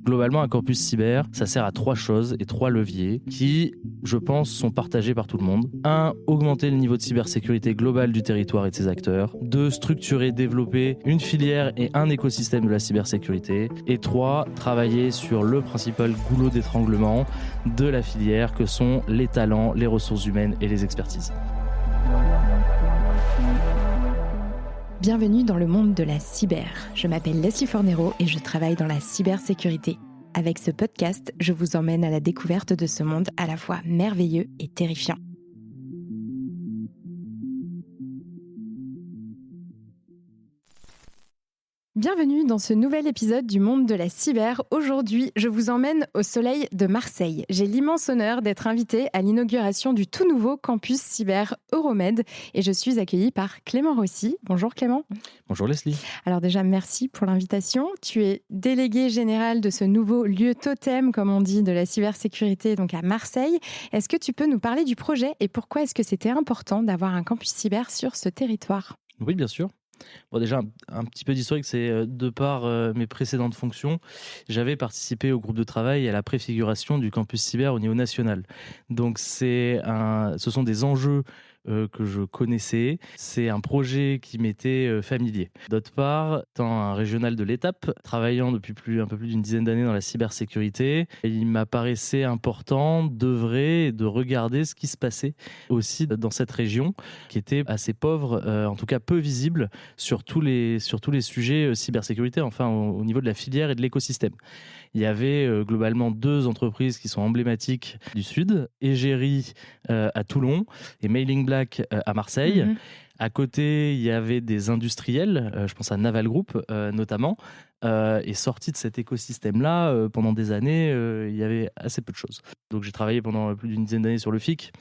Globalement, un campus cyber, ça sert à trois choses et trois leviers qui, je pense, sont partagés par tout le monde. Un, augmenter le niveau de cybersécurité globale du territoire et de ses acteurs. Deux, structurer, développer une filière et un écosystème de la cybersécurité. Et trois, travailler sur le principal goulot d'étranglement de la filière que sont les talents, les ressources humaines et les expertises. Bienvenue dans le monde de la cyber. Je m'appelle Leslie Fornero et je travaille dans la cybersécurité. Avec ce podcast, je vous emmène à la découverte de ce monde à la fois merveilleux et terrifiant. Bienvenue dans ce nouvel épisode du monde de la cyber. Aujourd'hui, je vous emmène au soleil de Marseille. J'ai l'immense honneur d'être invitée à l'inauguration du tout nouveau campus cyber Euromed et je suis accueillie par Clément Rossi. Bonjour Clément. Bonjour Leslie. Alors déjà, merci pour l'invitation. Tu es délégué général de ce nouveau lieu totem, comme on dit, de la cybersécurité, donc à Marseille. Est-ce que tu peux nous parler du projet et pourquoi est-ce que c'était important d'avoir un campus cyber sur ce territoire ? Oui, bien sûr. Bon, déjà, un petit peu d'historique, c'est de par mes précédentes fonctions, j'avais participé au groupe de travail et à la préfiguration du campus cyber au niveau national. Donc, ce sont des enjeux que je connaissais. C'est un projet qui m'était familier. D'autre part, étant un régional de l'étape, travaillant depuis un peu plus d'une dizaine d'années dans la cybersécurité, il m'apparaissait important d'œuvrer et de regarder ce qui se passait aussi dans cette région qui était assez pauvre, en tout cas peu visible sur tous les sujets cybersécurité, enfin au niveau de la filière et de l'écosystème. Il y avait globalement deux entreprises qui sont emblématiques du Sud, Egeri à Toulon et Mailing Black à Marseille. Mmh. À côté, il y avait des industriels, je pense à Naval Group notamment, et sorti de cet écosystème-là, pendant des années, il y avait assez peu de choses. Donc j'ai travaillé pendant plus d'une dizaine d'années sur le FIC,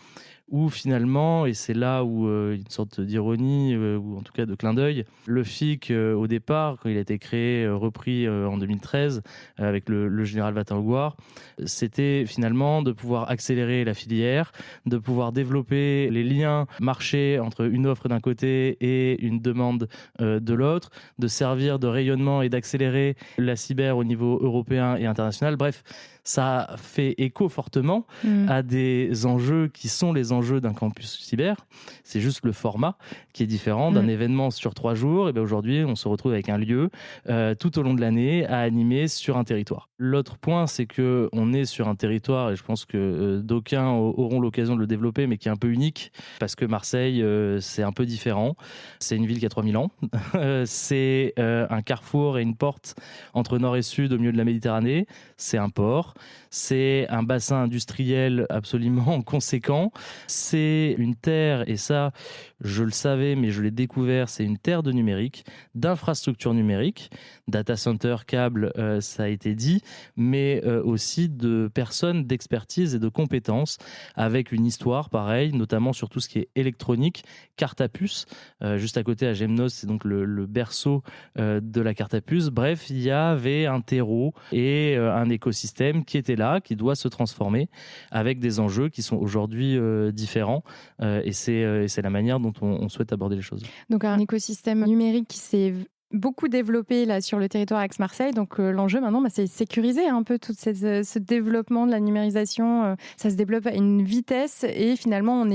où finalement, et c'est là où une sorte d'ironie, ou en tout cas de clin d'œil, le FIC, au départ, quand il a été créé, repris en 2013, avec le général Watin-Augouard, c'était finalement de pouvoir accélérer la filière, de pouvoir développer les liens marché entre une offre d'un côté et une demande de l'autre, de servir de rayonnement et d'accélérer la cyber au niveau européen et international. Bref, ça fait écho fortement à des enjeux qui sont les enjeux d'un campus cyber. C'est juste le format qui est différent d'un événement sur 3 jours. Et bien aujourd'hui, on se retrouve avec un lieu tout au long de l'année à animer sur un territoire. L'autre point, c'est qu'on est sur un territoire, et je pense que d'aucuns auront l'occasion de le développer, mais qui est un peu unique, parce que Marseille, c'est un peu différent. C'est une ville qui a 3000 ans. C'est un carrefour et une porte entre nord et sud au milieu de la Méditerranée. C'est un port. C'est un bassin industriel absolument conséquent. C'est une terre, et ça, je le savais, mais je l'ai découvert, c'est une terre de numérique, d'infrastructures numériques, data center, câbles, ça a été dit, mais aussi de personnes d'expertise et de compétences, avec une histoire pareille, notamment sur tout ce qui est électronique, carte à puce, juste à côté à Gemnos, c'est donc le berceau de la carte à puce. Bref, il y avait un terreau et un écosystème qui était là, qui doit se transformer avec des enjeux qui sont aujourd'hui différents, et c'est la manière dont on souhaite aborder les choses. Donc un écosystème numérique qui s'est beaucoup développé là sur le territoire Aix-Marseille. Donc l'enjeu maintenant, c'est sécuriser un peu tout ce développement de la numérisation. Ça se développe à une vitesse et finalement,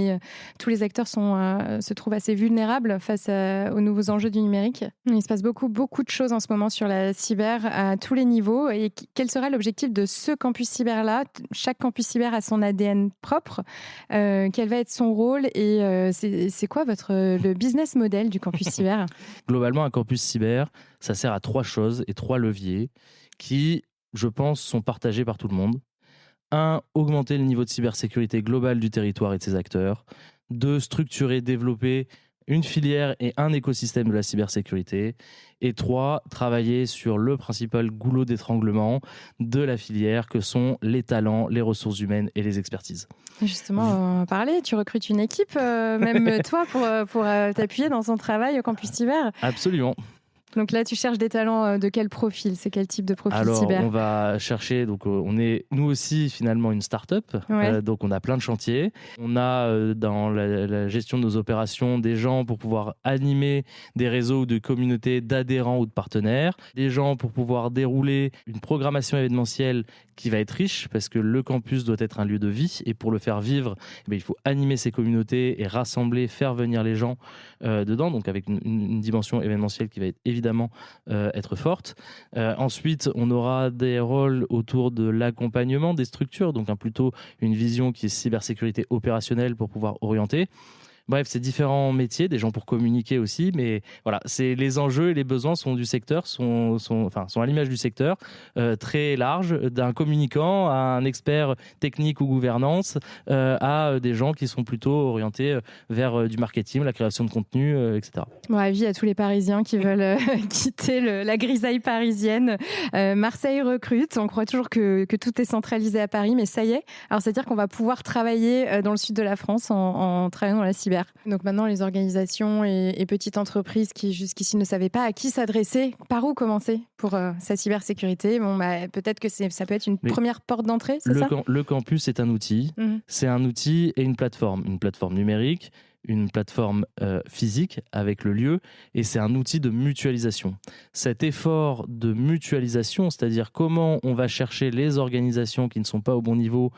tous les acteurs se trouvent assez vulnérables face aux nouveaux enjeux du numérique. Il se passe beaucoup de choses en ce moment sur la cyber à tous les niveaux. Et quel sera l'objectif de ce campus cyber-là ? Chaque campus cyber a son ADN propre. Quel va être son rôle et c'est quoi le business model du campus cyber ? Globalement, un campus cyber, ça sert à trois choses et trois leviers qui, je pense, sont partagés par tout le monde. Un, augmenter le niveau de cybersécurité globale du territoire et de ses acteurs. Deux, structurer, développer une filière et un écosystème de la cybersécurité. Et trois, travailler sur le principal goulot d'étranglement de la filière que sont les talents, les ressources humaines et les expertises. Justement, on va parler. Tu recrutes une équipe, même toi, pour t'appuyer dans son travail au campus cyber ? Absolument. Donc là, tu cherches des talents de quel profil? C'est quel type de profil Alors, cyber? on va chercher, donc on est nous aussi finalement une start-up, Ouais. donc on a plein de chantiers. On a dans la gestion de nos opérations des gens pour pouvoir animer des réseaux ou de communautés d'adhérents ou de partenaires, des gens pour pouvoir dérouler une programmation événementielle qui va être riche parce que le campus doit être un lieu de vie et pour le faire vivre, il faut animer ces communautés et rassembler, faire venir les gens dedans, donc avec une dimension événementielle qui va être évidemment être forte. Ensuite, on aura des rôles autour de l'accompagnement des structures, donc plutôt une vision qui est cybersécurité opérationnelle pour pouvoir orienter. Bref, c'est différents métiers, des gens pour communiquer aussi, mais voilà, c'est les enjeux et les besoins sont du secteur, sont à l'image du secteur, très large, d'un communicant à un expert technique ou gouvernance, à des gens qui sont plutôt orientés vers du marketing, la création de contenu, etc. Bon, avis à tous les Parisiens qui veulent quitter la grisaille parisienne. Marseille recrute. On croit toujours que tout est centralisé à Paris, mais ça y est. Alors, c'est-à-dire qu'on va pouvoir travailler dans le sud de la France en travaillant dans la cyber. Donc maintenant, les organisations et petites entreprises qui jusqu'ici ne savaient pas à qui s'adresser, par où commencer pour sa cybersécurité, peut-être que ça peut être une première porte d'entrée, c'est ça? Le campus est un outil. C'est un outil et une plateforme numérique, une plateforme physique avec le lieu, et c'est un outil de mutualisation. Cet effort de mutualisation, c'est-à-dire comment on va chercher les organisations qui ne sont pas au bon niveau,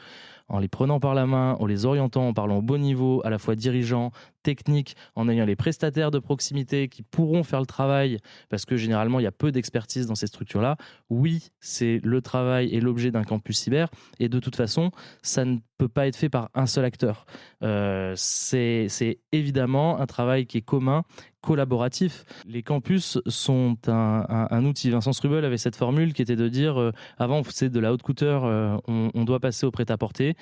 en les prenant par la main, en les orientant, en parlant au bon niveau, à la fois dirigeants, techniques, en ayant les prestataires de proximité qui pourront faire le travail, parce que généralement, il y a peu d'expertise dans ces structures-là. Oui, c'est le travail et l'objet d'un campus cyber, et de toute façon, ça ne peut pas être fait par un seul acteur. C'est évidemment un travail qui est commun, collaboratif. Les campus sont un outil. Vincent Strubel avait cette formule qui était de dire avant, c'est de la haute couture, on doit passer au prêt-à-porter.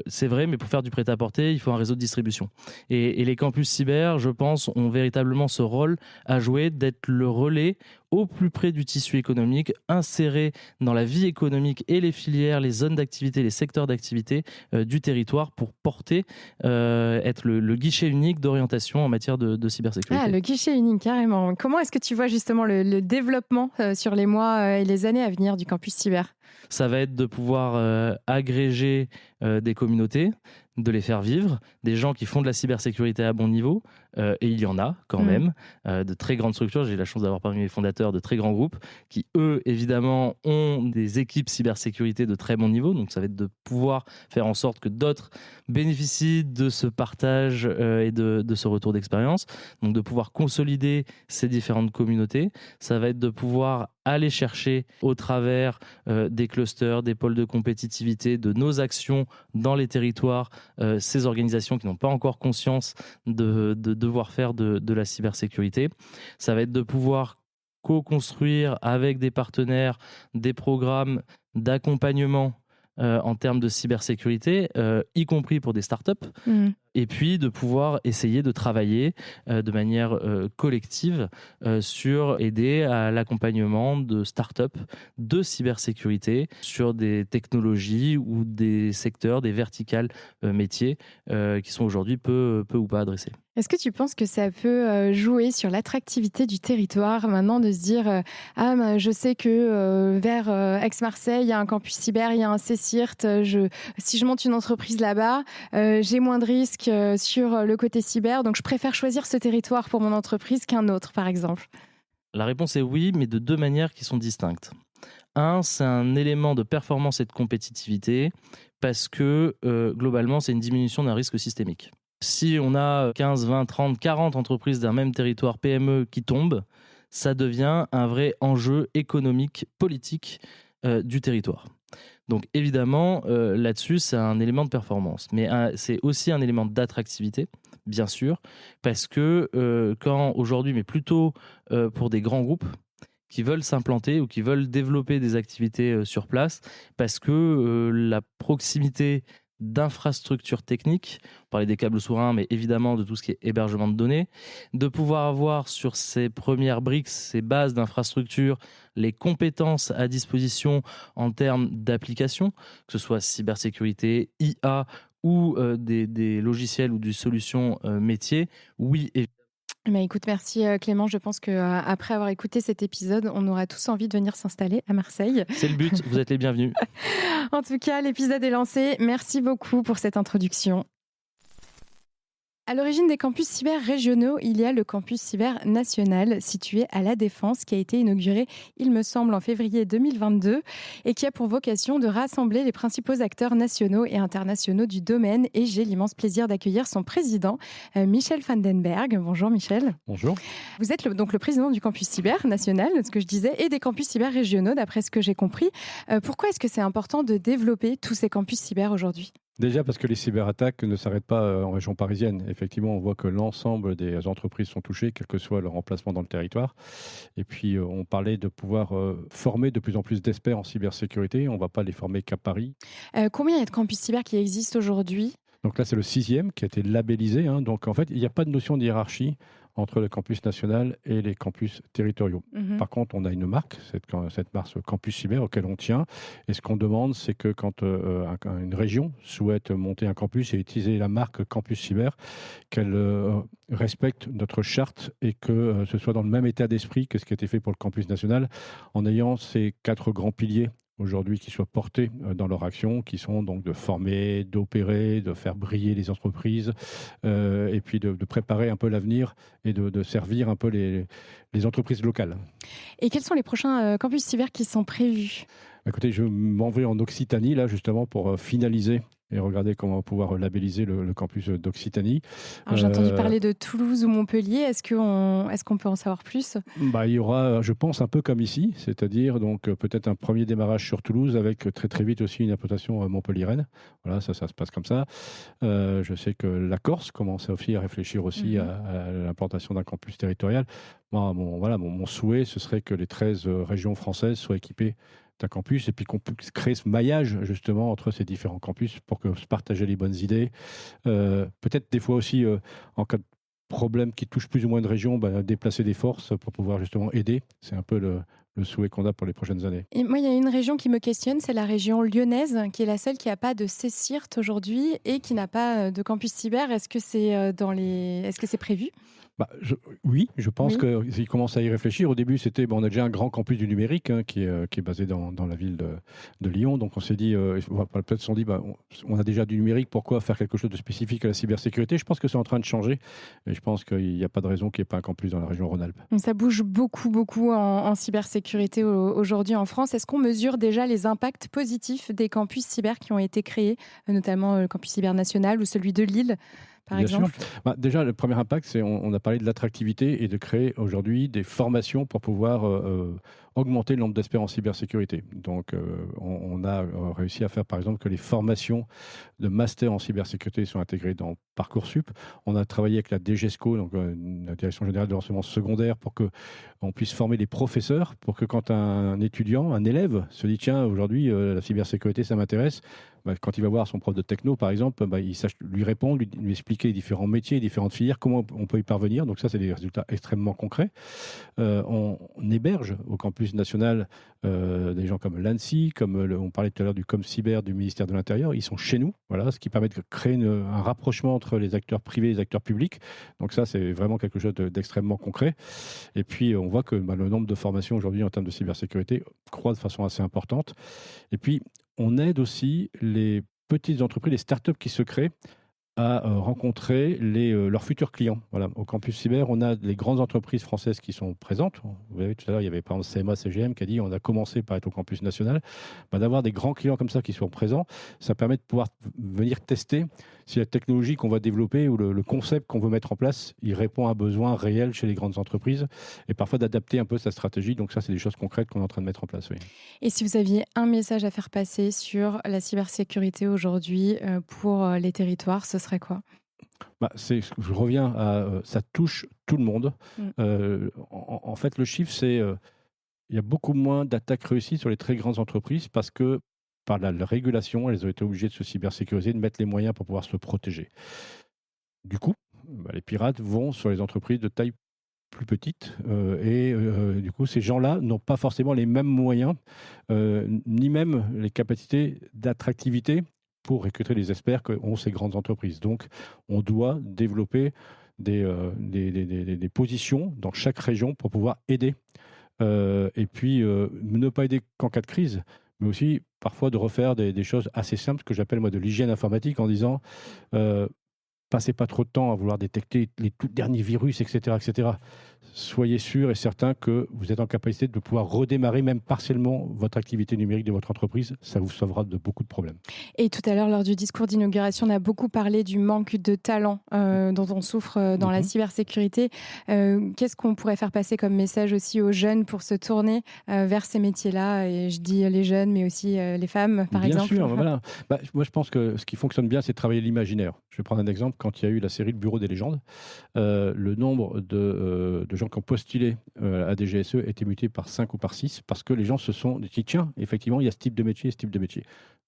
C'est vrai, mais pour faire du prêt-à-porter, il faut un réseau de distribution. Et les campus cyber, je pense, ont véritablement ce rôle à jouer d'être le relais au plus près du tissu économique, inséré dans la vie économique et les filières, les zones d'activité, les secteurs d'activité du territoire pour porter, être le guichet unique d'orientation en matière de cybersécurité. Ah, le guichet unique, carrément. Comment est-ce que tu vois justement le développement sur les mois et les années à venir du campus cyber? Ça va être de pouvoir agréger des communautés, de les faire vivre, des gens qui font de la cybersécurité à bon niveau, et il y en a quand même, de très grandes structures. J'ai la chance d'avoir parmi les fondateurs de très grands groupes qui, eux, évidemment, ont des équipes cybersécurité de très bon niveau. Donc, ça va être de pouvoir faire en sorte que d'autres bénéficient de ce partage et de ce retour d'expérience. Donc, de pouvoir consolider ces différentes communautés. Ça va être de pouvoir aller chercher au travers des clusters, des pôles de compétitivité, de nos actions dans les territoires, ces organisations qui n'ont pas encore conscience de devoir faire de la cybersécurité. Ça va être de pouvoir co-construire avec des partenaires des programmes d'accompagnement en termes de cybersécurité, y compris pour des startups. Et puis de pouvoir essayer de travailler de manière collective sur aider à l'accompagnement de startups de cybersécurité sur des technologies ou des secteurs, des verticales métiers qui sont aujourd'hui peu ou pas adressés. Est-ce que tu penses que ça peut jouer sur l'attractivité du territoire maintenant de se dire je sais que vers Aix-Marseille, il y a un campus cyber, il y a un CCIRT, si je monte une entreprise là-bas, j'ai moins de risques sur le côté cyber, donc je préfère choisir ce territoire pour mon entreprise qu'un autre, par exemple? La réponse est oui, mais de deux manières qui sont distinctes. Un, c'est un élément de performance et de compétitivité parce que globalement, c'est une diminution d'un risque systémique. Si on a 15, 20, 30, 40 entreprises d'un même territoire PME qui tombent, ça devient un vrai enjeu économique, politique du territoire. Donc évidemment, là-dessus, c'est un élément de performance. Mais c'est aussi un élément d'attractivité, bien sûr, parce que quand aujourd'hui, mais plutôt pour des grands groupes, qui veulent s'implanter ou qui veulent développer des activités sur place parce que la proximité d'infrastructures techniques, on parlait des câbles sous-marins, mais évidemment de tout ce qui est hébergement de données, de pouvoir avoir sur ces premières briques, ces bases d'infrastructures, les compétences à disposition en termes d'applications, que ce soit cybersécurité, IA ou des logiciels ou des solutions métiers, oui, évidemment. Écoute, merci Clément. Je pense qu'après avoir écouté cet épisode, on aura tous envie de venir s'installer à Marseille. C'est le but, vous êtes les bienvenus. En tout cas, l'épisode est lancé. Merci beaucoup pour cette introduction. À l'origine des campus cyber régionaux, il y a le campus cyber national situé à La Défense qui a été inauguré, il me semble, en février 2022 et qui a pour vocation de rassembler les principaux acteurs nationaux et internationaux du domaine. Et j'ai l'immense plaisir d'accueillir son président, Michel Vandenberg. Bonjour Michel. Bonjour. Vous êtes donc le président du campus cyber national, ce que je disais, et des campus cyber régionaux, d'après ce que j'ai compris. Pourquoi est-ce que c'est important de développer tous ces campus cyber aujourd'hui ? Déjà parce que les cyberattaques ne s'arrêtent pas en région parisienne. Effectivement, on voit que l'ensemble des entreprises sont touchées, quel que soit leur emplacement dans le territoire. Et puis, on parlait de pouvoir former de plus en plus d'experts en cybersécurité. On ne va pas les former qu'à Paris. Combien il y a de campus cyber qui existent aujourd'hui ? Donc là, c'est le 6e qui a été labellisé. Donc en fait, il n'y a pas de notion de hiérarchie entre le campus national et les campus territoriaux. Par contre, on a une marque, cette marque Campus Cyber, auquel on tient. Et ce qu'on demande, c'est que quand une région souhaite monter un campus et utiliser la marque Campus Cyber, qu'elle respecte notre charte et que ce soit dans le même état d'esprit que ce qui a été fait pour le campus national, en ayant ces 4 grands piliers aujourd'hui qui soient portés dans leur action, qui sont donc de former, d'opérer, de faire briller les entreprises, et puis de préparer un peu l'avenir et de servir un peu les entreprises locales. Et quels sont les prochains campus cyber qui sont prévus ? Écoutez, je m'en vais en Occitanie, là, justement, pour finaliser et regarder comment on va pouvoir labelliser le campus d'Occitanie. Alors, j'ai entendu parler de Toulouse ou Montpellier. Est-ce qu'on peut en savoir plus ? Il y aura, je pense, un peu comme ici, c'est-à-dire donc peut-être un premier démarrage sur Toulouse avec très très vite aussi une implantation Montpellier-Rennes. Voilà, ça se passe comme ça. Je sais que la Corse commence aussi à réfléchir aussi à l'implantation d'un campus territorial. Mon souhait, ce serait que les 13 régions françaises soient équipées d'un campus et puis qu'on puisse créer ce maillage justement entre ces différents campus pour que se partager les bonnes idées. Peut-être des fois aussi en cas de problème qui touche plus ou moins de régions, déplacer des forces pour pouvoir justement aider. C'est un peu le souhait qu'on a pour les prochaines années. Et moi, il y a une région qui me questionne, c'est la région lyonnaise, qui est la seule qui n'a pas de CECIRT aujourd'hui et qui n'a pas de campus cyber. Est-ce que c'est Est-ce que c'est prévu ? Oui, je pense qu'ils commencent à y réfléchir. Au début, on a déjà un grand campus du numérique qui est basé dans la ville de Lyon. Donc on s'est dit, peut-être se sont dit, on a déjà du numérique, pourquoi faire quelque chose de spécifique à la cybersécurité ? Je pense que c'est en train de changer et je pense qu'il n'y a pas de raison qu'il n'y ait pas un campus dans la région Rhône-Alpes. Ça bouge beaucoup en cybersécurité aujourd'hui en France. Est-ce qu'on mesure déjà les impacts positifs des campus cyber qui ont été créés, notamment le campus cyber national ou celui de Lille ? Par exemple. Sûr. Déjà, le premier impact, on a parlé de l'attractivité et de créer aujourd'hui des formations pour pouvoir augmenter le nombre d'experts en cybersécurité. Donc, on a réussi à faire, par exemple, que les formations de master en cybersécurité sont intégrées dans Parcoursup. On a travaillé avec la DGESCO, donc la Direction générale de l'enseignement secondaire, pour qu'on puisse former les professeurs, pour que quand un étudiant, un élève se dit, tiens, aujourd'hui, la cybersécurité, ça m'intéresse, quand il va voir son prof de techno, par exemple, il sache lui répondre, lui expliquer les différents métiers, les différentes filières, comment on peut y parvenir. Donc ça, c'est des résultats extrêmement concrets. On héberge au campus national des gens comme l'ANSSI, comme on parlait tout à l'heure du ComCyber du ministère de l'Intérieur. Ils sont chez nous, voilà, ce qui permet de créer un rapprochement entre les acteurs privés et les acteurs publics. Donc ça, c'est vraiment quelque chose d'extrêmement concret. Et puis, on voit que le nombre de formations aujourd'hui en termes de cybersécurité croît de façon assez importante. Et puis, on aide aussi les petites entreprises, les startups qui se créent à rencontrer leurs futurs clients. Voilà. Au campus cyber, on a les grandes entreprises françaises qui sont présentes. Vous avez tout à l'heure, il y avait par exemple CMA, CGM qui a dit on a commencé par être au campus national. D'avoir des grands clients comme ça qui sont présents, ça permet de pouvoir venir tester si la technologie qu'on va développer ou le concept qu'on veut mettre en place, il répond à un besoin réel chez les grandes entreprises et parfois d'adapter un peu sa stratégie. Donc ça, c'est des choses concrètes qu'on est en train de mettre en place. Oui. Et si vous aviez un message à faire passer sur la cybersécurité aujourd'hui pour les territoires, ce serait quoi ? Je reviens à ça touche tout le monde. En fait, le chiffre, c'est il y a beaucoup moins d'attaques réussies sur les très grandes entreprises parce que par la régulation, elles ont été obligées de se cybersécuriser, de mettre les moyens pour pouvoir se protéger. Du coup, les pirates vont sur les entreprises de taille plus petite et du coup, ces gens-là n'ont pas forcément les mêmes moyens ni même les capacités d'attractivité pour recruter les experts qu'ont ces grandes entreprises. Donc, on doit développer des positions dans chaque région pour pouvoir aider. Et puis, ne pas aider qu'en cas de crise, mais aussi parfois de refaire des choses assez simples, que j'appelle moi de l'hygiène informatique, en disant passez pas trop de temps à vouloir détecter les tout derniers virus, etc., etc. Soyez sûr et certain que vous êtes en capacité de pouvoir redémarrer même partiellement votre activité numérique de votre entreprise. Ça vous sauvera de beaucoup de problèmes. Et tout à l'heure, lors du discours d'inauguration, on a beaucoup parlé du manque de talent dont on souffre dans la cybersécurité. Qu'est-ce qu'on pourrait faire passer comme message aussi aux jeunes pour se tourner vers ces métiers-là? Et je dis les jeunes, mais aussi les femmes, par exemple. Bien sûr, voilà. Moi, je pense que ce qui fonctionne bien, c'est de travailler l'imaginaire. Je vais prendre un exemple. Quand il y a eu la série Le Bureau des légendes, le nombre de gens qui ont postulé à des GSE était muté par 5 ou par 6 parce que les gens se sont dit tiens, effectivement, il y a ce type de métier, ce type de métier.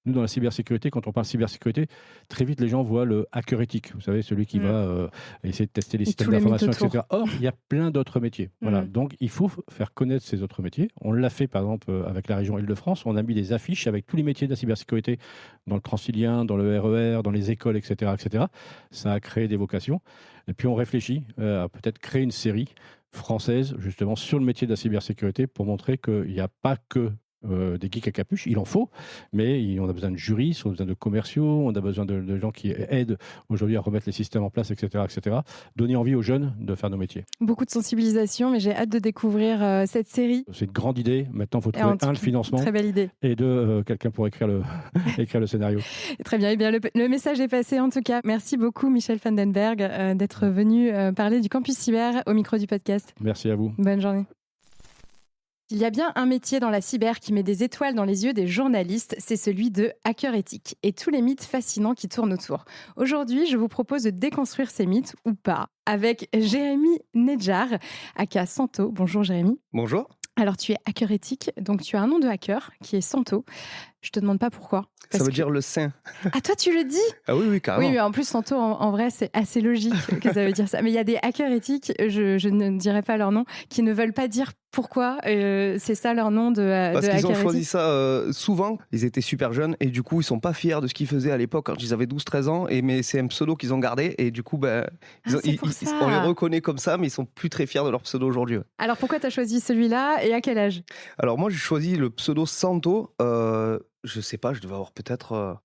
Nous, dans la cybersécurité, quand on parle cybersécurité, très vite, les gens voient le hacker éthique. Vous savez, celui qui va essayer de tester les systèmes d'information, etc. Or, il y a plein d'autres métiers. Voilà. Donc, il faut faire connaître ces autres métiers. On l'a fait, par exemple, avec la région Île-de-France. On a mis des affiches avec tous les métiers de la cybersécurité dans le Transilien, dans le RER, dans les écoles, etc., etc. Ça a créé des vocations. Et puis, on réfléchit à peut-être créer une série française, justement, sur le métier de la cybersécurité pour montrer qu'il n'y a pas que des geeks à capuche, il en faut, mais on a besoin de juristes, on a besoin de commerciaux, on a besoin de gens qui aident aujourd'hui à remettre les systèmes en place, etc., etc. Donner envie aux jeunes de faire nos métiers. Beaucoup de sensibilisation, mais j'ai hâte de découvrir cette série. C'est une grande idée. Maintenant, il faut trouver le financement. Très belle idée. Et quelqu'un pour écrire le scénario. Très bien. Eh bien, le message est passé en tout cas. Merci beaucoup, Michel Vandenberg, d'être venu parler du Campus Cyber au micro du podcast. Merci à vous. Bonne journée. Il y a bien un métier dans la cyber qui met des étoiles dans les yeux des journalistes, c'est celui de hacker éthique et tous les mythes fascinants qui tournent autour. Aujourd'hui, je vous propose de déconstruire ces mythes, ou pas, avec Jérémy Nedjar, aka Santo. Bonjour Jérémy. Bonjour. Alors tu es hacker éthique, donc tu as un nom de hacker qui est Santo. Je te demande pas pourquoi. Ça veut dire le saint. Ah, toi tu le dis? Ah oui, carrément. Oui, mais en plus Santo, en vrai, c'est assez logique que ça veut dire ça. Mais il y a des hackers éthiques, je ne dirai pas leur nom, qui ne veulent pas dire pourquoi c'est ça leur nom de Parce de qu'ils ont hacker choisi éthique. ça souvent. Ils étaient super jeunes et du coup, ils sont pas fiers de ce qu'ils faisaient à l'époque quand ils avaient 12-13 ans. Mais c'est un pseudo qu'ils ont gardé et du coup, on les reconnaît comme ça, mais ils sont plus très fiers de leur pseudo aujourd'hui. Ouais. Alors pourquoi tu as choisi celui-là et à quel âge? Alors moi, j'ai choisi le pseudo Santo. Je sais pas, je devais avoir peut-être...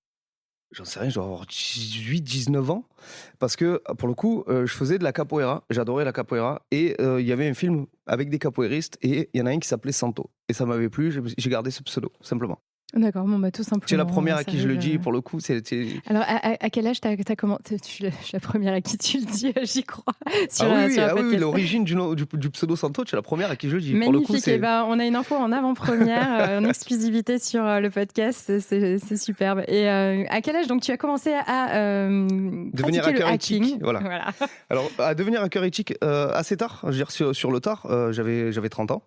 J'en sais rien, je dois avoir 18-19 ans. Parce que, pour le coup, je faisais de la capoeira. J'adorais la capoeira. Et il y avait un film avec des capoeiristes. Et il y en a un qui s'appelait Santo. Et ça m'avait plu, j'ai gardé ce pseudo, simplement. D'accord, bon, bah, tout simplement. Tu es la première à qui je le dis, pour le coup. Alors, à quel âge t'as commencé? Je suis la première à qui tu le dis, j'y crois. Oui, l'origine du pseudo Santo, tu es la première à qui je le dis. Magnifique, pour le coup, on a une info en avant-première, en exclusivité sur le podcast, c'est superbe. Et à quel âge donc tu as commencé à devenir hacker éthique? Voilà. Alors, à devenir hacker éthique assez tard, je veux dire sur le tard, j'avais 30 ans.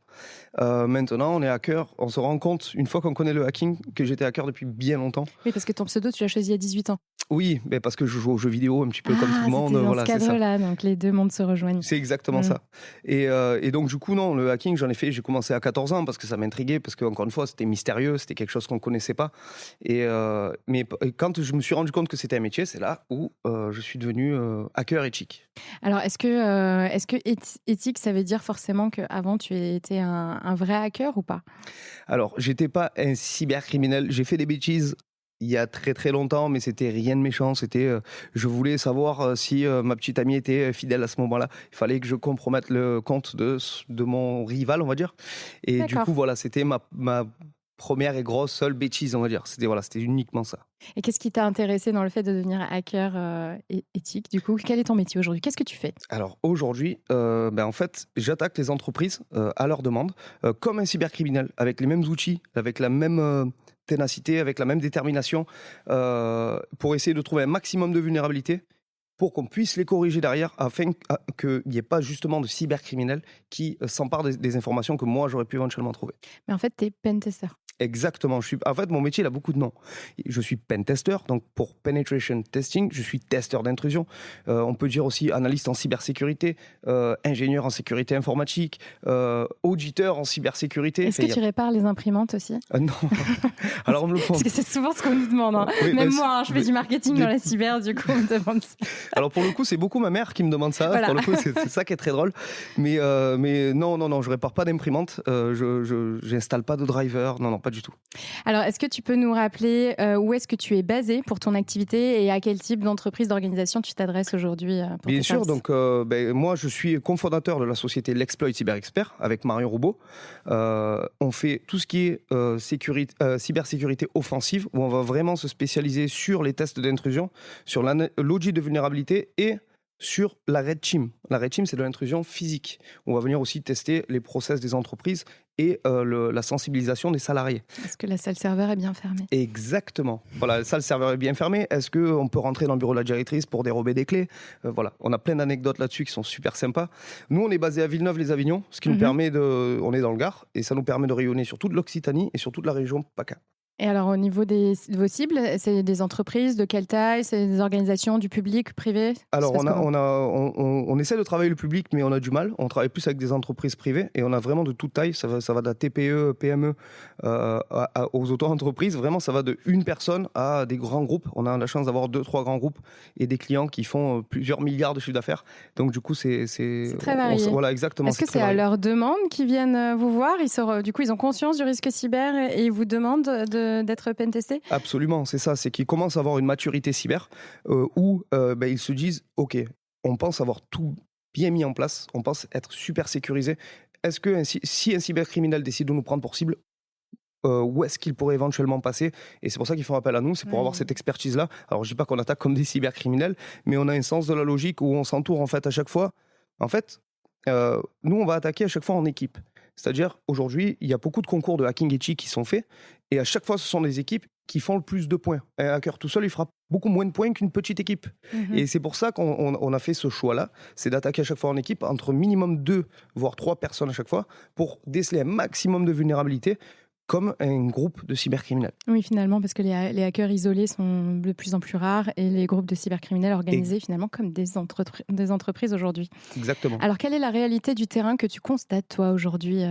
Maintenant, on est hacker, on se rend compte, une fois qu'on connaît le hacking, que j'étais hacker depuis bien longtemps. Oui, parce que ton pseudo, tu l'as choisi à 18 ans. Oui, mais parce que je joue aux jeux vidéo un petit peu comme tout le monde. Dans ce cadre-là, donc les deux mondes se rejoignent. C'est exactement ça. Et donc, du coup, non, le hacking, j'ai commencé à 14 ans parce que ça m'intriguait, parce qu'encore une fois, c'était mystérieux, c'était quelque chose qu'on ne connaissait pas. Mais quand je me suis rendu compte que c'était un métier, c'est là où je suis devenu hacker éthique. Alors, est-ce que éthique, ça veut dire forcément qu'avant, tu étais un vrai hacker ou pas? Alors, j'étais pas un cybercriminel. J'ai fait des bêtises il y a très très longtemps, mais c'était rien de méchant. C'était, je voulais savoir si ma petite amie était fidèle à ce moment-là. Il fallait que je compromette le compte de mon rival, on va dire. Et D'accord. Du coup, voilà, c'était ma première et grosse seule bêtise, on va dire. C'était uniquement ça. Et qu'est-ce qui t'a intéressé dans le fait de devenir hacker éthique, du coup? Quel est ton métier aujourd'hui? Qu'est-ce que tu fais? Alors aujourd'hui, en fait, j'attaque les entreprises à leur demande, comme un cybercriminel, avec les mêmes outils, avec la même ténacité, avec la même détermination, pour essayer de trouver un maximum de vulnérabilités, pour qu'on puisse les corriger derrière, afin qu'il n'y ait pas justement de cybercriminels qui s'emparent des informations que moi, j'aurais pu éventuellement trouver. Mais en fait, t'es pentester. Exactement. En fait, mon métier, il a beaucoup de noms. Je suis pen tester, donc pour penetration testing, je suis testeur d'intrusion. On peut dire aussi analyste en cybersécurité, ingénieur en sécurité informatique, auditeur en cybersécurité. Est-ce que tu répares les imprimantes aussi? Non. Alors, on me le Parce que c'est souvent ce qu'on nous demande. Hein. Oui, Même moi, je fais du marketing dans la cyber, du coup, on me demande ça. Alors, pour le coup, c'est beaucoup ma mère qui me demande ça. Voilà. Pour le coup, c'est ça qui est très drôle. Mais non, je répare pas d'imprimante. Je n'installe pas de driver. Non, pas du tout. Alors, est-ce que tu peux nous rappeler où est-ce que tu es basé pour ton activité et à quel type d'entreprise, d'organisation tu t'adresses aujourd'hui pour Bien sûr, services? donc moi je suis cofondateur de la société L'Exploit Cyber Expert avec Marion Roubaud. On fait tout ce qui est cybersécurité offensive où on va vraiment se spécialiser sur les tests d'intrusion, sur l'audit de vulnérabilité et sur la Red Team. La Red Team, c'est de l'intrusion physique. On va venir aussi tester les process des entreprises et la sensibilisation des salariés. Est-ce que la salle serveur est bien fermée? Exactement. Voilà, la salle serveur est bien fermée. Est-ce qu'on peut rentrer dans le bureau de la directrice pour dérober des clés? Voilà, on a plein d'anecdotes là-dessus qui sont super sympas. Nous, on est basé à Villeneuve-les-Avignon, ce qui nous permet on est dans le Gard, et ça nous permet de rayonner sur toute l'Occitanie et sur toute la région PACA. Et alors, au niveau de vos cibles, c'est des entreprises de quelle taille? C'est des organisations du public, privé? Alors, on essaie de travailler le public, mais on a du mal. On travaille plus avec des entreprises privées et on a vraiment de toute taille. Ça va de la TPE, PME aux auto-entreprises. Vraiment, ça va de une personne à des grands groupes. On a la chance d'avoir 2-3 grands groupes et des clients qui font plusieurs milliards de chiffre d'affaires. Donc, du coup, c'est très varié. Voilà, exactement. Est-ce que c'est à leur demande qu'ils viennent vous voir? Du coup, ils ont conscience du risque cyber et ils vous demandent d'être pen-testé? Absolument, c'est ça. C'est qu'ils commencent à avoir une maturité cyber où ils se disent « Ok, on pense avoir tout bien mis en place, on pense être super sécurisé. Est-ce que si un cybercriminel décide de nous prendre pour cible, où est-ce qu'il pourrait éventuellement passer ?» Et c'est pour ça qu'ils font appel à nous, c'est pour avoir cette expertise-là. Alors, je dis pas qu'on attaque comme des cybercriminels, mais on a un sens de la logique où on s'entoure en fait à chaque fois. En fait, nous, on va attaquer à chaque fois en équipe. C'est-à-dire, aujourd'hui, il y a beaucoup de concours de hacking éthique qui sont faits, et à chaque fois, ce sont des équipes qui font le plus de points. Un hacker tout seul, il fera beaucoup moins de points qu'une petite équipe. Et c'est pour ça qu'on a fait ce choix-là, c'est d'attaquer à chaque fois en équipe, entre minimum 2, voire 3 personnes à chaque fois, pour déceler un maximum de vulnérabilité, comme un groupe de cybercriminels. Oui, finalement, parce que les hackers isolés sont de plus en plus rares et les groupes de cybercriminels organisés finalement comme des entreprises aujourd'hui. Exactement. Alors, quelle est la réalité du terrain que tu constates, toi, aujourd'hui?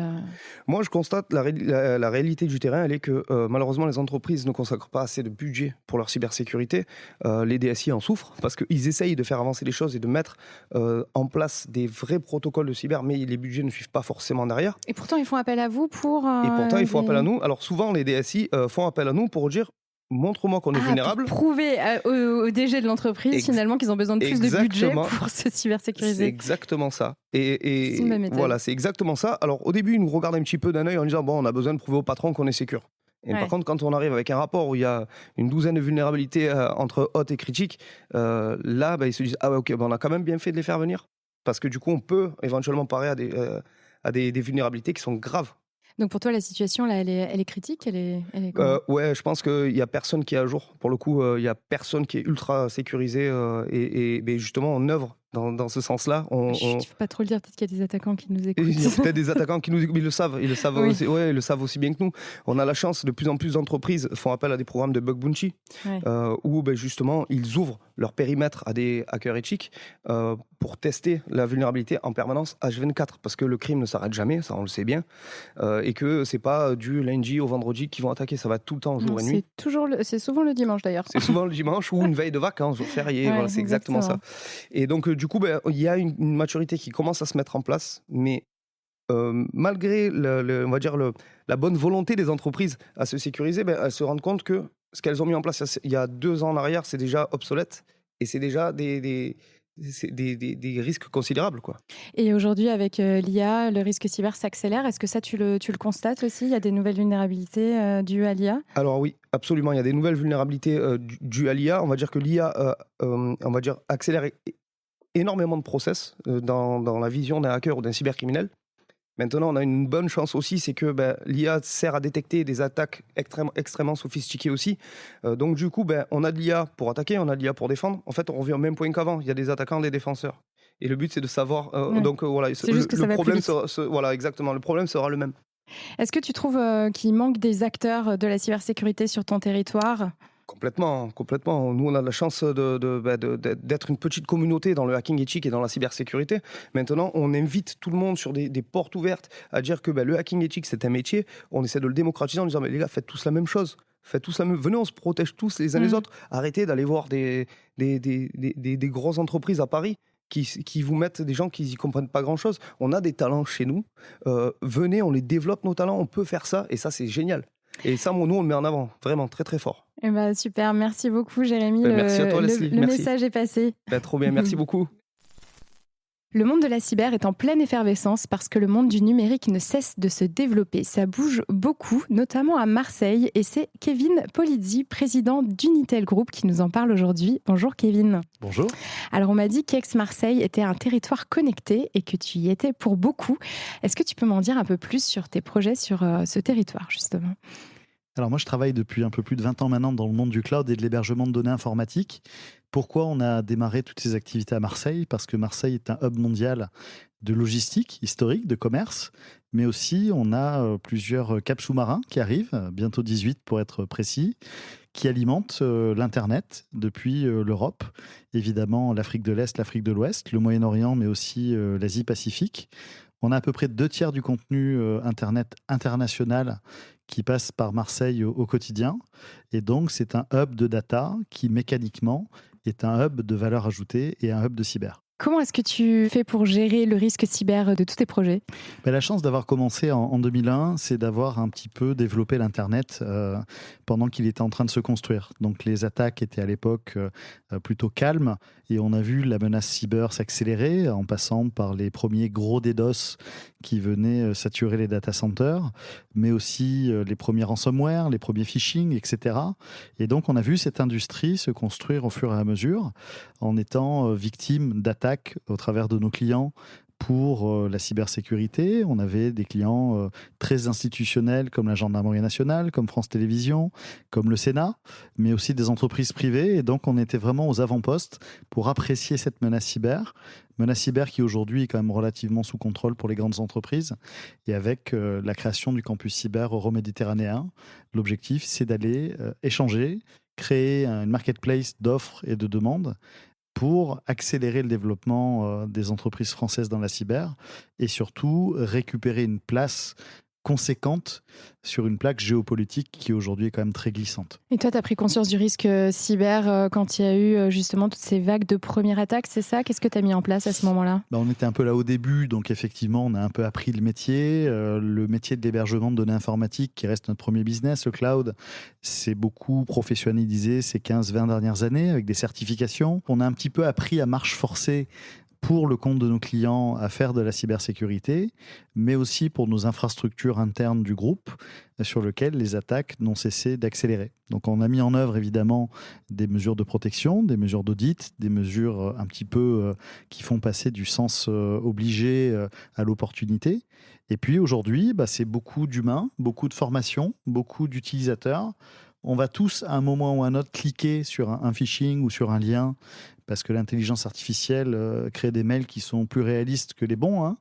Moi, je constate la réalité du terrain, elle est que malheureusement, les entreprises ne consacrent pas assez de budget pour leur cybersécurité. Les DSI en souffrent parce qu'ils essayent de faire avancer les choses et de mettre en place des vrais protocoles de cyber, mais les budgets ne suivent pas forcément derrière. Et pourtant, ils font appel à vous pour... Et pourtant, ils font appel à nous. Alors souvent, les DSI font appel à nous pour dire montre-moi qu'on est vulnérable. Pour prouver au DG de l'entreprise finalement qu'ils ont besoin de plus de budget pour se cybersécuriser. C'est exactement ça. Et voilà, c'est exactement ça. Alors au début, ils nous regardent un petit peu d'un œil en disant bon, on a besoin de prouver au patron qu'on est sécure. Et par contre, quand on arrive avec un rapport où il y a une douzaine de vulnérabilités entre hautes et critiques, là, ils se disent ah ouais, ok, on a quand même bien fait de les faire venir parce que du coup, on peut éventuellement parer à des vulnérabilités qui sont graves. Donc pour toi, la situation, là, elle est critique, elle est ouais, je pense qu'il n'y a personne qui est à jour. Pour le coup, il n'y a personne qui est ultra sécurisé et justement, on œuvre dans ce sens-là. Tu ne faut pas trop le dire, peut-être qu'il y a des attaquants qui nous écoutent. Il y a peut-être des attaquants qui nous écoutent, mais ils le savent oui. aussi, ils le savent aussi bien que nous. On a la chance, de plus en plus d'entreprises font appel à des programmes de bug bounty, où justement, ils ouvrent leur périmètre à des hackers éthiques pour tester la vulnérabilité en permanence H24, parce que le crime ne s'arrête jamais, ça on le sait bien, et que c'est pas du lundi au vendredi qu'ils vont attaquer, ça va tout le temps, jour et nuit. C'est souvent le dimanche d'ailleurs. C'est souvent le dimanche ou une veille de vacances, jour férié, voilà, c'est exactement ça. Et donc du coup, il y a une maturité qui commence à se mettre en place, mais malgré on va dire la bonne volonté des entreprises à se sécuriser, elles se rendent compte que ce qu'elles ont mis en place il y a 2 ans en arrière, c'est déjà obsolète et c'est déjà des risques considérables, quoi. Et aujourd'hui, avec l'IA, le risque cyber s'accélère. Est-ce que ça, tu le constates aussi? Il y a des nouvelles vulnérabilités dues à l'IA? Alors oui, absolument. Il y a des nouvelles vulnérabilités dues à l'IA. On va dire que l'IA accélère énormément de process dans la vision d'un hacker ou d'un cybercriminel. Maintenant, on a une bonne chance aussi, c'est que l'IA sert à détecter des attaques extrêmement sophistiquées aussi. Donc du coup, on a de l'IA pour attaquer, on a de l'IA pour défendre. En fait, on revient au même point qu'avant. Il y a des attaquants, des défenseurs. Et le but, c'est de savoir. Donc voilà, c'est juste que ça va plus vite. Voilà, exactement. Le problème sera le même. Est-ce que tu trouves qu'il manque des acteurs de la cybersécurité sur ton territoire ? Complètement, complètement. Nous, on a la chance d'être une petite communauté dans le hacking éthique et dans la cybersécurité. Maintenant, on invite tout le monde sur des portes ouvertes à dire que le hacking éthique, c'est un métier. On essaie de le démocratiser en disant, mais les gars, faites tous la même chose. Faites tous la même... Venez, on se protège tous les uns les autres. Arrêtez d'aller voir des grosses entreprises à Paris qui vous mettent des gens qui n'y comprennent pas grand-chose. On a des talents chez nous. Venez, on les développe, nos talents. On peut faire ça. Et ça, c'est génial. Et ça, nous, on le met en avant, vraiment, très, très fort. Super, merci beaucoup, Jérémy. Merci à toi, Leslie. Le message est passé. Trop bien, merci beaucoup. Le monde de la cyber est en pleine effervescence parce que le monde du numérique ne cesse de se développer. Ça bouge beaucoup, notamment à Marseille. Et c'est Kevin Polizzi, président d'Unitel Group, qui nous en parle aujourd'hui. Bonjour Kevin. Bonjour. Alors on m'a dit qu'Aix-Marseille était un territoire connecté et que tu y étais pour beaucoup. Est-ce que tu peux m'en dire un peu plus sur tes projets sur ce territoire, justement ? Alors moi, je travaille depuis un peu plus de 20 ans maintenant dans le monde du cloud et de l'hébergement de données informatiques. Pourquoi on a démarré toutes ces activités à Marseille ? Parce que Marseille est un hub mondial de logistique historique, de commerce, mais aussi on a plusieurs caps sous-marins qui arrivent, bientôt 18 pour être précis, qui alimentent l'Internet depuis l'Europe, évidemment l'Afrique de l'Est, l'Afrique de l'Ouest, le Moyen-Orient, mais aussi l'Asie-Pacifique. On a à peu près 2/3 du contenu Internet international qui passe par Marseille au quotidien. Et donc, c'est un hub de data qui, mécaniquement, est un hub de valeur ajoutée et un hub de cyber. Comment est-ce que tu fais pour gérer le risque cyber de tous tes projets ? La chance d'avoir commencé en 2001, c'est d'avoir un petit peu développé l'Internet pendant qu'il était en train de se construire. Donc les attaques étaient à l'époque plutôt calmes et on a vu la menace cyber s'accélérer en passant par les premiers gros DDoS qui venaient saturer les data centers, mais aussi les premiers ransomware, les premiers phishing, etc. Et donc on a vu cette industrie se construire au fur et à mesure en étant victime d'attaques au travers de nos clients pour la cybersécurité. On avait des clients très institutionnels comme la Gendarmerie nationale, comme France Télévisions, comme le Sénat, mais aussi des entreprises privées. Et donc, on était vraiment aux avant-postes pour apprécier cette menace cyber qui aujourd'hui est quand même relativement sous contrôle pour les grandes entreprises. Et avec la création du campus cyber euro-méditerranéen, l'objectif, c'est d'aller échanger, créer une marketplace d'offres et de demandes pour accélérer le développement des entreprises françaises dans la cyber et surtout récupérer une place conséquente sur une plaque géopolitique qui aujourd'hui est quand même très glissante. Et toi, tu as pris conscience du risque cyber quand il y a eu justement toutes ces vagues de premières attaques, c'est ça ? Qu'est-ce que tu as mis en place à ce moment-là ? On était un peu là au début, donc effectivement, on a un peu appris le métier de l'hébergement de données informatiques qui reste notre premier business, le cloud, c'est beaucoup professionnalisé ces 15-20 dernières années avec des certifications. On a un petit peu appris à marche forcée pour le compte de nos clients à faire de la cybersécurité, mais aussi pour nos infrastructures internes du groupe sur lesquelles les attaques n'ont cessé d'accélérer. Donc on a mis en œuvre évidemment des mesures de protection, des mesures d'audit, des mesures un petit peu qui font passer du sens obligé à l'opportunité. Et puis aujourd'hui, c'est beaucoup d'humains, beaucoup de formations, beaucoup d'utilisateurs. On va tous à un moment ou à un autre cliquer sur un phishing ou sur un lien parce que l'intelligence artificielle crée des mails qui sont plus réalistes que les bons. Hein.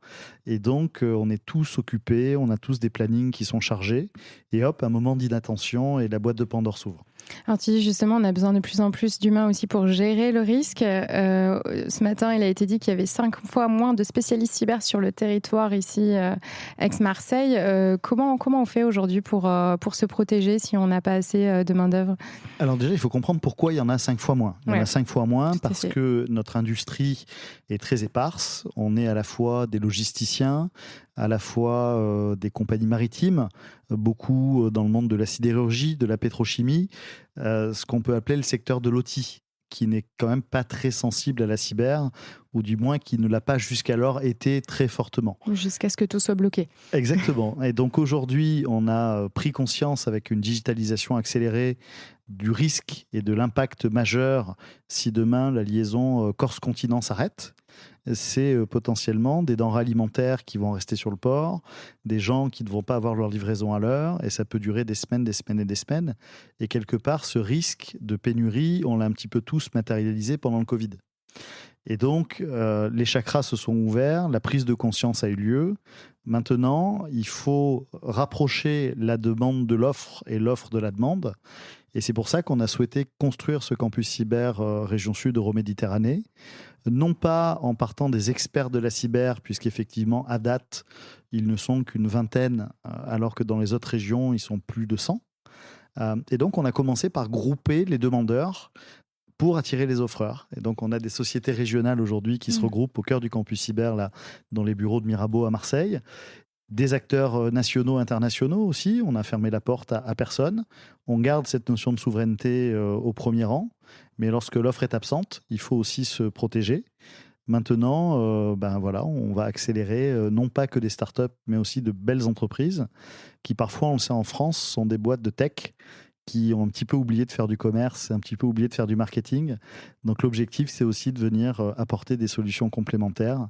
Et donc, on est tous occupés, on a tous des plannings qui sont chargés. Et hop, un moment d'inattention et la boîte de Pandore s'ouvre. Alors tu dis justement, on a besoin de plus en plus d'humains aussi pour gérer le risque. Ce matin, il a été dit qu'il y avait 5 fois moins de spécialistes cyber sur le territoire ici, Aix-Marseille. Comment on fait aujourd'hui pour se protéger si on n'a pas assez de main-d'œuvre ? Alors déjà, il faut comprendre pourquoi il y en a 5 fois moins. Il y en a 5 fois moins parce que notre industrie est très éparse. On est à la fois des logisticiens, à la fois des compagnies maritimes, beaucoup dans le monde de la sidérurgie, de la pétrochimie, ce qu'on peut appeler le secteur de l'OT, qui n'est quand même pas très sensible à la cyber, ou du moins qui ne l'a pas jusqu'alors été très fortement. Jusqu'à ce que tout soit bloqué. Exactement. Et donc aujourd'hui, on a pris conscience avec une digitalisation accélérée du risque et de l'impact majeur si demain la liaison Corse-Continent s'arrête. C'est potentiellement des denrées alimentaires qui vont rester sur le port, des gens qui ne vont pas avoir leur livraison à l'heure, et ça peut durer des semaines, des semaines et des semaines. Et quelque part, ce risque de pénurie, on l'a un petit peu tous matérialisé pendant le Covid. Et donc, les chakras se sont ouverts, la prise de conscience a eu lieu. Maintenant, il faut rapprocher la demande de l'offre et l'offre de la demande. Et c'est pour ça qu'on a souhaité construire ce campus cyber région sud Euroméditerranée, non pas en partant des experts de la cyber, puisqu'effectivement, à date, ils ne sont qu'une vingtaine, alors que dans les autres régions, ils sont plus de 100. Et donc, on a commencé par grouper les demandeurs pour attirer les offreurs. Et donc, on a des sociétés régionales aujourd'hui qui se regroupent au cœur du campus cyber, là, dans les bureaux de Mirabeau à Marseille. Des acteurs nationaux, internationaux aussi. On a fermé la porte à personne. On garde cette notion de souveraineté au premier rang. Mais lorsque l'offre est absente, il faut aussi se protéger. Maintenant, on va accélérer non pas que des startups, mais aussi de belles entreprises qui parfois, on le sait en France, sont des boîtes de tech qui ont un petit peu oublié de faire du commerce, un petit peu oublié de faire du marketing. Donc l'objectif, c'est aussi de venir apporter des solutions complémentaires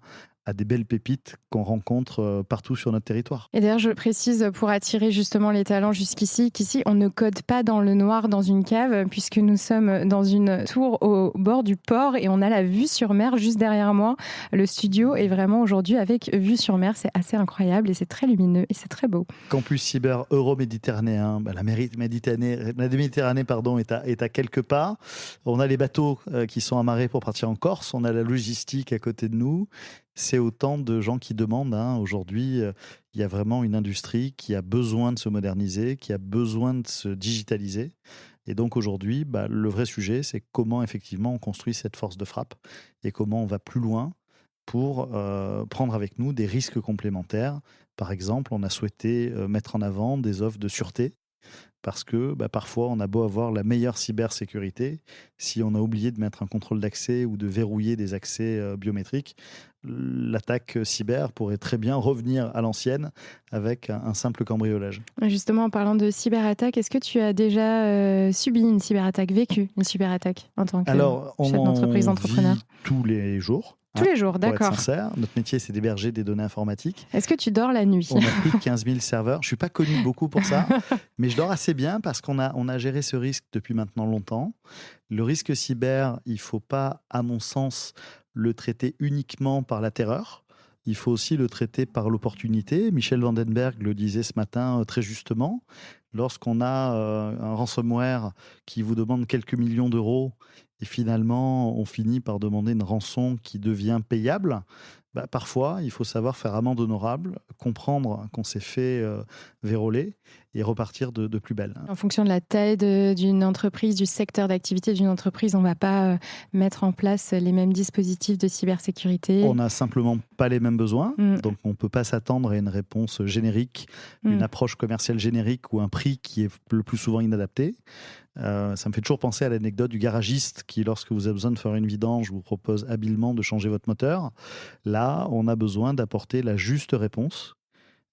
à des belles pépites qu'on rencontre partout sur notre territoire. Et d'ailleurs, je précise pour attirer justement les talents jusqu'ici, qu'ici, on ne code pas dans le noir dans une cave, puisque nous sommes dans une tour au bord du port et on a la vue sur mer juste derrière moi. Le studio est vraiment aujourd'hui avec vue sur mer. C'est assez incroyable et c'est très lumineux et c'est très beau. Campus cyber euro-méditerranéen, la Méditerranée est à quelques pas. On a les bateaux qui sont amarrés pour partir en Corse. On a la logistique à côté de nous. C'est autant de gens qui demandent. Aujourd'hui, il y a vraiment une industrie qui a besoin de se moderniser, qui a besoin de se digitaliser. Et donc aujourd'hui, le vrai sujet, c'est comment effectivement on construit cette force de frappe et comment on va plus loin pour prendre avec nous des risques complémentaires. Par exemple, on a souhaité mettre en avant des offres de sûreté. Parce que parfois, on a beau avoir la meilleure cybersécurité, si on a oublié de mettre un contrôle d'accès ou de verrouiller des accès biométriques, l'attaque cyber pourrait très bien revenir à l'ancienne avec un simple cambriolage. Justement, en parlant de cyberattaque, est-ce que tu as déjà subi une cyberattaque, vécu une cyberattaque en tant que chef d'entreprise, entrepreneur ? Vit tous les jours. Tous les jours, d'accord. Pour être sincère, notre métier, c'est d'héberger des données informatiques. Est-ce que tu dors la nuit ? On a plus de 15 000 serveurs. Je ne suis pas connu beaucoup pour ça, mais je dors assez bien parce qu'on a géré ce risque depuis maintenant longtemps. Le risque cyber, il ne faut pas, à mon sens, le traiter uniquement par la terreur. Il faut aussi le traiter par l'opportunité. Michel Vandenberg le disait ce matin très justement. Lorsqu'on a un ransomware qui vous demande quelques millions d'euros et finalement on finit par demander une rançon qui devient payable, parfois il faut savoir faire amende honorable, comprendre qu'on s'est fait verrouler et repartir de plus belle. En fonction de la taille d'une entreprise, du secteur d'activité d'une entreprise, on ne va pas mettre en place les mêmes dispositifs de cybersécurité. On n'a simplement pas les mêmes besoins, donc on ne peut pas s'attendre à une réponse générique, une approche commerciale générique ou un prix qui est le plus souvent inadapté. Ça me fait toujours penser à l'anecdote du garagiste qui, lorsque vous avez besoin de faire une vidange, vous propose habilement de changer votre moteur. Là, on a besoin d'apporter la juste réponse,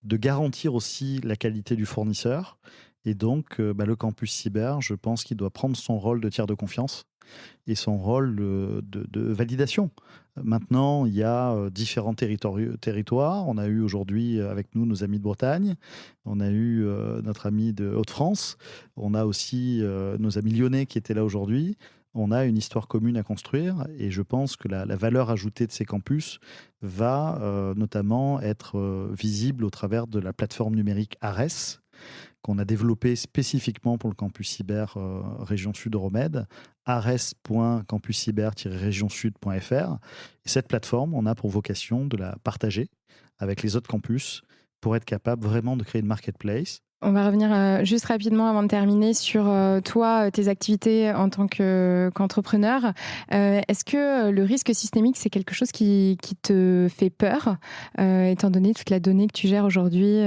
de garantir aussi la qualité du fournisseur. Et donc, le campus cyber, je pense qu'il doit prendre son rôle de tiers de confiance et son rôle de validation. Maintenant, il y a différents territoires. On a eu aujourd'hui avec nous nos amis de Bretagne. On a eu notre ami de Hauts-de-France. On a aussi nos amis lyonnais qui étaient là aujourd'hui. On a une histoire commune à construire et je pense que la valeur ajoutée de ces campus va notamment être visible au travers de la plateforme numérique ARES, qu'on a développé spécifiquement pour le campus cyber région sud Euromède, ares.campuscyber-regionsud.fr. Et cette plateforme, on a pour vocation de la partager avec les autres campus pour être capable vraiment de créer une marketplace. On va revenir juste rapidement avant de terminer sur toi, tes activités en tant qu'entrepreneur. Est-ce que le risque systémique, c'est quelque chose qui te fait peur, étant donné toute la donnée que tu gères aujourd'hui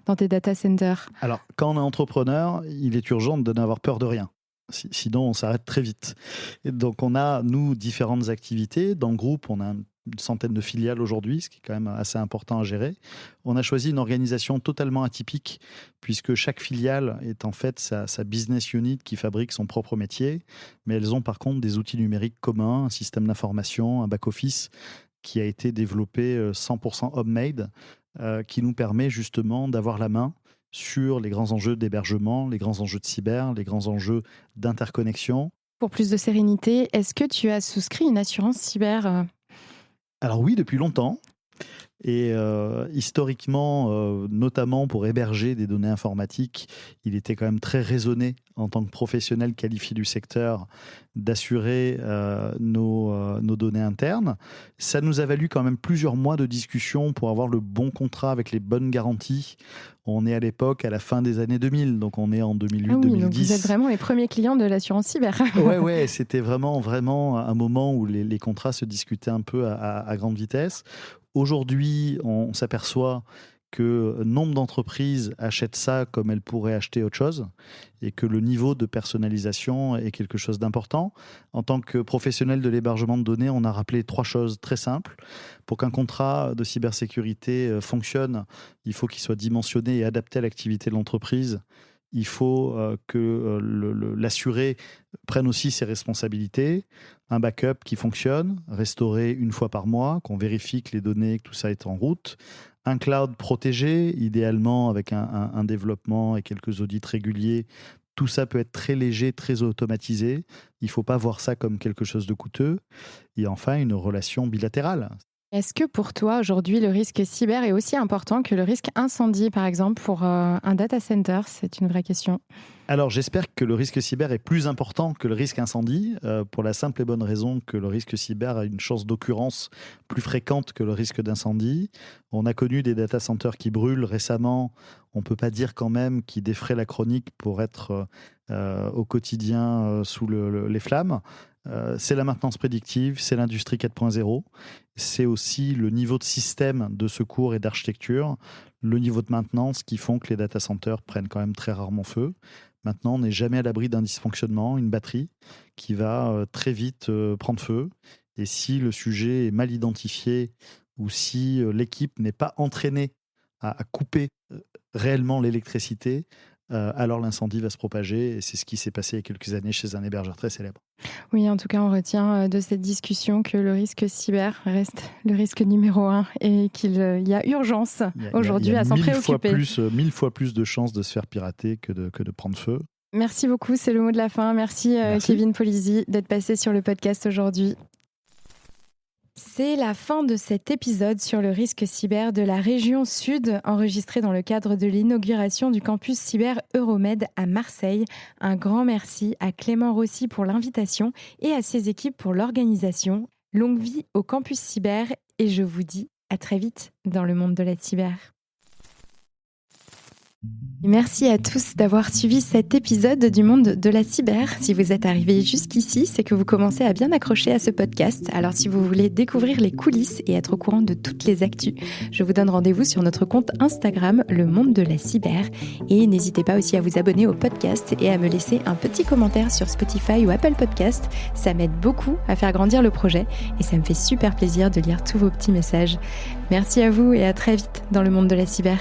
dans tes data centers ? Alors, quand on est entrepreneur, il est urgent de n'avoir peur de rien. Sinon, on s'arrête très vite. Et donc, on a, nous, différentes activités. Dans le groupe, on a une centaine de filiales aujourd'hui, ce qui est quand même assez important à gérer. On a choisi une organisation totalement atypique, puisque chaque filiale est en fait sa business unit qui fabrique son propre métier. Mais elles ont par contre des outils numériques communs, un système d'information, un back-office qui a été développé 100% homemade, qui nous permet justement d'avoir la main sur les grands enjeux d'hébergement, les grands enjeux de cyber, les grands enjeux d'interconnexion. Pour plus de sérénité, est-ce que tu as souscrit une assurance cyber ? Alors oui, depuis longtemps. Et historiquement, notamment pour héberger des données informatiques, il était quand même très raisonné en tant que professionnel qualifié du secteur d'assurer nos données internes. Ça nous a valu quand même plusieurs mois de discussion pour avoir le bon contrat avec les bonnes garanties. On est à l'époque à la fin des années 2000, donc on est en 2008-2010. Ah oui, donc vous êtes vraiment les premiers clients de l'assurance cyber. Ouais, c'était vraiment un moment où les contrats se discutaient un peu à grande vitesse. Aujourd'hui, on s'aperçoit que nombre d'entreprises achètent ça comme elles pourraient acheter autre chose et que le niveau de personnalisation est quelque chose d'important. En tant que professionnel de l'hébergement de données, on a rappelé 3 choses très simples. Pour qu'un contrat de cybersécurité fonctionne, il faut qu'il soit dimensionné et adapté à l'activité de l'entreprise. Il faut que l'assuré prenne aussi ses responsabilités. Un backup qui fonctionne, restauré une fois par mois, qu'on vérifie que les données, que tout ça est en route. Un cloud protégé, idéalement avec un développement et quelques audits réguliers. Tout ça peut être très léger, très automatisé. Il ne faut pas voir ça comme quelque chose de coûteux. Et enfin, une relation bilatérale. Est-ce que pour toi, aujourd'hui, le risque cyber est aussi important que le risque incendie, par exemple, pour un data center? C'est une vraie question. Alors, j'espère que le risque cyber est plus important que le risque incendie, pour la simple et bonne raison que le risque cyber a une chance d'occurrence plus fréquente que le risque d'incendie. On a connu des data centers qui brûlent récemment. On ne peut pas dire quand même qu'ils défraient la chronique pour être au quotidien sous les flammes. C'est la maintenance prédictive, c'est l'industrie 4.0, c'est aussi le niveau de système de secours et d'architecture, le niveau de maintenance qui font que les data centers prennent quand même très rarement feu. Maintenant, on n'est jamais à l'abri d'un dysfonctionnement, une batterie qui va très vite prendre feu. Et si le sujet est mal identifié ou si l'équipe n'est pas entraînée à couper réellement l'électricité, alors l'incendie va se propager. Et c'est ce qui s'est passé il y a quelques années chez un hébergeur très célèbre. Oui, en tout cas, on retient de cette discussion que le risque cyber reste le risque numéro 1 et qu'il y a urgence aujourd'hui à s'en préoccuper. Il y a 1000 fois plus de chances de se faire pirater que de prendre feu. Merci beaucoup, c'est le mot de la fin. Merci. Kevin Polizzi d'être passé sur le podcast aujourd'hui. C'est la fin de cet épisode sur le risque cyber de la région Sud, enregistré dans le cadre de l'inauguration du campus cyber Euromed à Marseille. Un grand merci à Clément Rossi pour l'invitation et à ses équipes pour l'organisation. Longue vie au campus cyber et je vous dis à très vite dans le monde de la cyber. Merci à tous d'avoir suivi cet épisode du monde de la cyber. Si vous êtes arrivés jusqu'ici, c'est que vous commencez à bien accrocher à ce podcast. Alors si vous voulez découvrir les coulisses et être au courant de toutes les actus, je vous donne rendez-vous sur notre compte Instagram, le monde de la cyber. Et n'hésitez pas aussi à vous abonner au podcast et à me laisser un petit commentaire sur Spotify ou Apple Podcast. Ça m'aide beaucoup à faire grandir le projet et ça me fait super plaisir de lire tous vos petits messages. Merci à vous et à très vite dans le monde de la cyber.